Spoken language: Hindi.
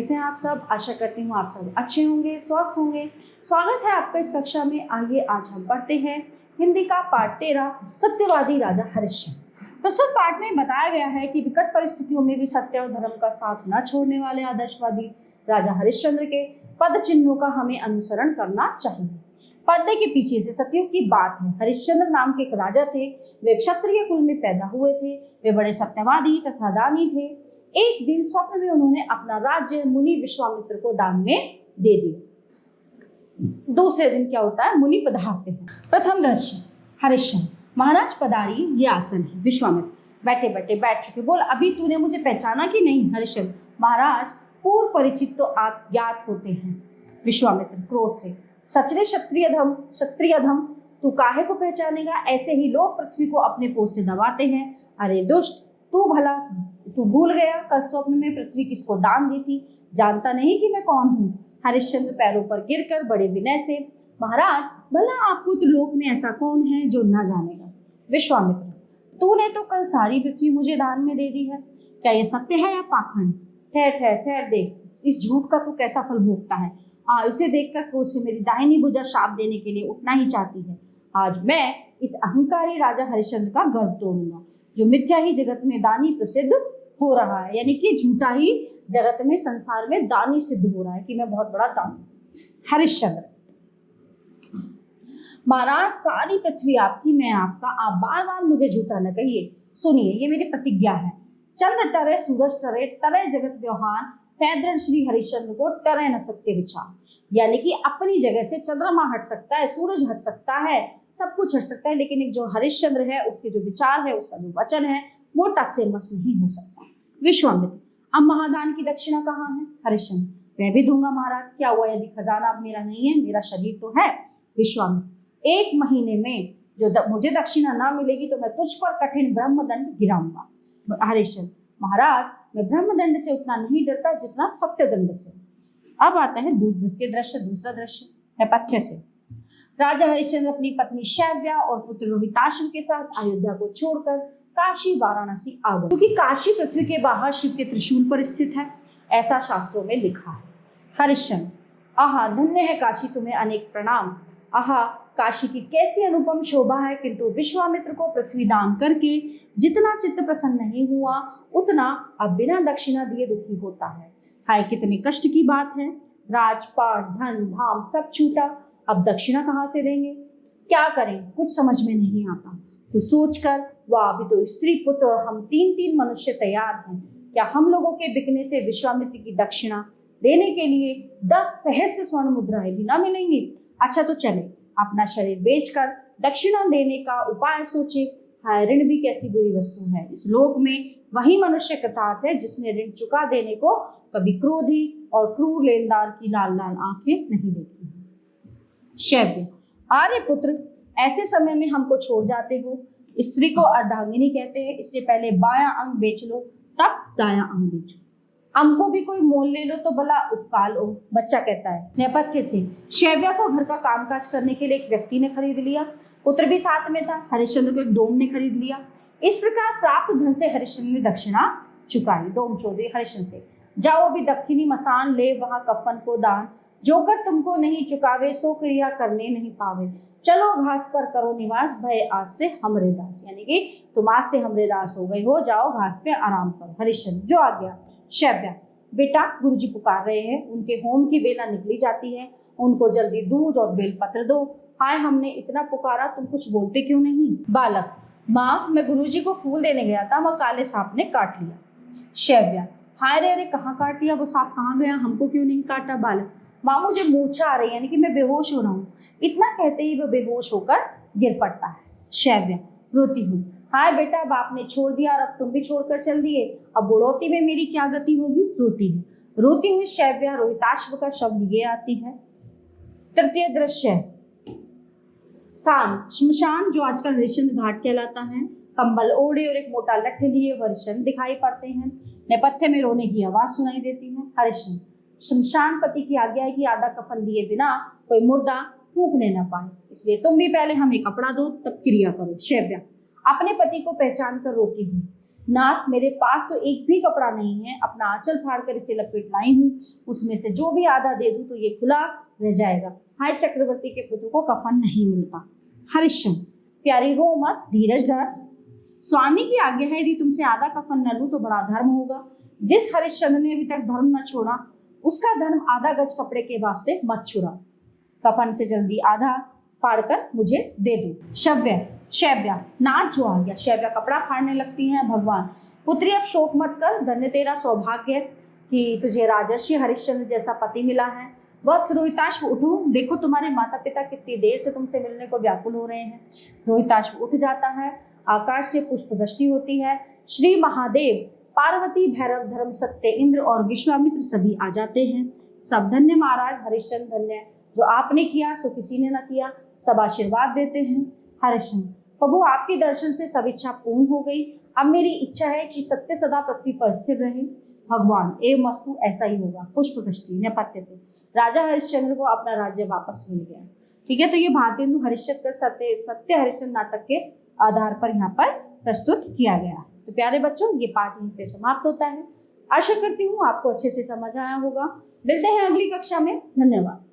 कैसे हैं आप सब? आशा करती हूँ आप सब अच्छे होंगे, स्वस्थ होंगे। स्वागत है आपका इस कक्षा में। आइए आज हम पढ़ते हैं हिंदी का पाठ 13 सत्यवादी राजा हरिश्चंद्र। प्रस्तुत पाठ में बताया गया है कि विकट परिस्थितियों में भी सत्य और धर्म का साथ न छोड़ने वाले आदर्शवादी राजा हरिश्चंद्र के पद चिन्हों का हमें अनुसरण करना चाहिए। पर्दे के पीछे से सतयुग की बात है। हरिश्चंद्र नाम के एक राजा थे। वे क्षत्रिय कुल में पैदा हुए थे। वे बड़े सत्यवादी तथा दानी थे। एक दिन स्वप्न में उन्होंने अपना राज्य मुनि विश्वामित्र को दान में दे दिया। दूसरे दिन क्या होता है, मुनि पधारते हैं। प्रथम दृश्य, हरिश्चंद्र महाराज पधारी, ये आसन है। विश्वामित्र बैठे बैठे बैठ चुके। बोल, अभी तूने मुझे पहचाना कि नहीं? हरिश्चंद्र महाराज पूर्व परिचित तो आप ज्ञात होते हैं। विश्वामित्र क्रोध से, सचरे क्षत्रिय धम, तू काहे को पहचानेगा? ऐसे ही लोग पृथ्वी को अपने पोष से दबाते हैं। अरे दुष्ट, तू भूल गया कल स्वप्न में पृथ्वी किसको दान दी थी? जानता नहीं कि मैं कौन हूँ? हरिश्चंद्र पैरों पर गिरकर बड़े विनय से, महाराज भला आपको त्रिलोक में ऐसा कौन है जो न जानेगा? विश्वामित्र, तूने तो कल सारी पृथ्वी मुझे दान में दे दी है। क्या ये सत्य है या पाखंड? ठहर देख, इस झूठ का तू कैसा फल भोगता है। इसे देखकर क्रोध से मेरी दाहिनी भुजा शाप देने के लिए उठना ही चाहती है। आज मैं इस अहंकारी राजा हरिश्चंद्र का गर्व तोड़ूंगा, जो मिथ्या ही जगत में दानी प्रसिद्ध हो रहा है। यानी कि झूठा ही जगत में, संसार में दानी सिद्ध हो रहा है कि मैं बहुत बड़ा दानी। हरिश्चंद्र, महाराज सारी पृथ्वी आपकी, मैं आपका। आप बार बार मुझे झूठा न कहिए। सुनिए, ये मेरी प्रतिज्ञा है। चंद्र टरे, सूरज टरे, टरे जगत व्यवहार, पैदृढ़ श्री हरिश्चंद्र को टरे न सत्य विचार। यानी कि अपनी जगह से चंद्रमा हट सकता है, सूरज हट सकता है, सब कुछ हट सकता है, लेकिन एक जो हरिश्चंद्र है, उसके जो विचार है, उसका जो वचन है, वो टस से मस नहीं हो सकता। विश्वामित्र, अब महादान की दक्षिणा कहाँ है? हरिश्चंद्र, मैं भी दूंगा महाराज। क्या हुआ यदि खजाना अब मेरा नहीं है? मेरा शरीर तो है। विश्वामित्र, 1 महीने में जो मुझे दक्षिणा ना मिलेगी तो मैं तुझ पर कठिन ब्रह्मदंड गिराऊंगा। हरिश्चंद्र, महाराज मैं ब्रह्मदंड से उतना नहीं डरता जितना सत्यदंड से। अब आता है द्वितीय दृश्य, दूसरा दृश्य नेपथ्य से। राजा हरिश्चंद्र अपनी पत्नी शैव्या और पुत्र रोहिताश्व के साथ अयोध्या को छोड़कर काशी वाराणसी आ गए, क्योंकि काशी पृथ्वी के बाहर शिव के त्रिशूल पर स्थित है, ऐसा शास्त्रों में लिखा है। हरिश्चंद्र, आहा धन्य है काशी, तुम्हें अनेक प्रणाम। आहा काशी की कैसी अनुपम शोभा है। किंतु विश्वामित्र को पृथ्वी दान करके जितना चित्त प्रसन्न नहीं हुआ, उतना अब बिना दक्षिणा दिए दुखी होता है। हाय कितने कष्ट की बात है। राजपाट, धन धाम सब छूटा, अब दक्षिणा कहाँ से देंगे? क्या करें, कुछ समझ में नहीं आता। तो सोचकर, वाह अभी तो स्त्री पुत्र और हम 3 मनुष्य तैयार हैं। क्या हम लोगों के बिकने से विश्वामित्र की दक्षिणा देने के लिए 10 सहस्र स्वर्ण मुद्राएं भी ना मिलेंगी? अच्छा तो चले, अपना शरीर बेचकर दक्षिणा देने का उपाय सोचे। हाय ऋण भी कैसी बुरी वस्तु है। इस लोक में वही मनुष्य कृतार्थ है जिसने ऋण चुका देने को कभी क्रोधी और क्रूर लेनदार की लाल लाल आंखें नहीं देखी। शैव्य, आर्य पुत्र, ऐसे समय में हमको छोड़ जाते हो। स्त्री को अर्धांगिनी कहते हैं, इसलिए पहले बायां अंग बेच लो, तब दायां अंग बेचो। हमको भी कोई मोल ले लो तो भला उपका लो। बच्चा कहता है। नेपथ्य से, शैव्या को घर का कामकाज करने के लिए एक व्यक्ति ने खरीद लिया। पुत्र भी साथ में था। हरिश्चंद्र को एक डोम ने खरीद लिया। इस प्रकार प्राप्त धन से हरिश्चंद्र ने दक्षिणा चुकाई। डोम चौधरी हरिश्चंद्र से, जाओ अभी दक्षिणी मसान ले, वहां कफन को दान। जोकर तुमको नहीं चुकावे, सो क्रिया करने नहीं पावे। चलो घास पर करो निवास, भय आज से हमरे दास। यानी कि तुम आज से हमरे दास हो गए हो, जाओ घास पे आराम करो। हरिश्चंद्र, जो आ गया। शैव्या, बेटा गुरुजी पुकार रहे हैं, उनके होम की बेला निकली जाती है, उनको जल्दी दूध और बेलपत्र दो। हाय हमने इतना पुकारा, तुम कुछ बोलते क्यों नहीं? बालक, माँ मैं गुरुजी को फूल देने गया था, वह काले सांप ने काट लिया। शैव्या, हाय रे कहाँ काट लिया? वो सांप कहाँ गया? हमको क्यों नहीं काटा? बालक, माँ मुझे मूर्छा आ रही, यानी कि मैं बेहोश हो रहा हूँ। इतना कहते ही वह बेहोश होकर गिर पड़ता है। शैव्या, रोती हूँ। हाय बेटा, बाप ने छोड़ दिया और अब तुम भी छोड़कर चल दिए, अब बुढ़ौती में मेरी क्या गति होगी? रोती हूँ। रोती हुई शैव्या रोहिताश्व का शव लिए आती है। तृतीय दृश्य, स्थान श्मशान, जो आजकल हरिश्चंद्र घाट कहलाता है। कंबल ओढ़े और एक मोटा लठ लिए हरिश्चंद्र दिखाई पड़ते हैं। नेपथ्य में रोने की आवाज सुनाई देती है। हरिश्चंद्र, शमशान पति की आज्ञा है कि आधा कफन दिए बिना कोई मुर्दा फूंकने न पाए, इसलिए तुम भी पहले हमें कपड़ा दो तब क्रिया करो। शैव्या, अपने पति को पहचान कर रोती हूँ। नाथ, मेरे पास तो एक भी कपड़ा नहीं है, अपना आंचल फाड़कर इसे लपेट लाई हूँ, उसमें से जो भी आधा दे दूं तो ये खुला रह जाएगा। हाय चक्रवर्ती के पुत्र को कफन नहीं मिलता। हरिश्चंद्र, प्यारी रो मत, धीरज धर। स्वामी की आज्ञा है, यदि तुमसे आधा कफन न लूं तो बड़ा धर्म होगा। जिस हरिश्चंद्र ने अभी तक धर्म न छोड़ा, उसका धर्म आधा गज कपड़े के वास्ते मत छुड़ा। कफन से जल्दी आधा फाड़कर मुझे दे दो। शैव्या, नाथ जो आ गया। शैव्या कपड़ा फाड़ने लगती है। भगवान, पुत्री अब शोक मत कर, धन्य तेरा सौभाग्य कि तुझे राजर्षि हरिश्चंद्र जैसा पति मिला है। वत्स रोहिताश्व उठो, देखो तुम्हारे माता पिता कितनी देर से तुमसे मिलने को व्याकुल हो रहे हैं। रोहिताश्व उठ जाता है, आकाश से पुष्प वृष्टि होती है। श्री महादेव, पार्वती, भैरव, धर्म, सत्य, इंद्र और विश्वामित्र सभी आ जाते हैं। सब धन्य महाराज हरिश्चंद्र, धन्य जो आपने किया सो किसी ने न किया। सब आशीर्वाद देते हैं। हरिश्चंद्र, प्रभु आपके दर्शन से सब इच्छा पूर्ण हो गई। अब मेरी इच्छा है कि सत्य सदा पृथ्वी पर स्थिर रहे। भगवान, एवं मस्तु, ऐसा ही होगा। पुष्प वृष्टि नेपथ्य से राजा हरिश्चंद्र को अपना राज्य वापस मिल गया। ठीक है, तो ये भारतेंदु हरिश्चंद्र सत्य हरिश्चंद्र नाटक के आधार पर यहाँ पर प्रस्तुत किया गया। तो प्यारे बच्चों, ये पाठ यहीं पे समाप्त होता है। आशा करती हूँ आपको अच्छे से समझ आया होगा। मिलते हैं अगली कक्षा में। धन्यवाद।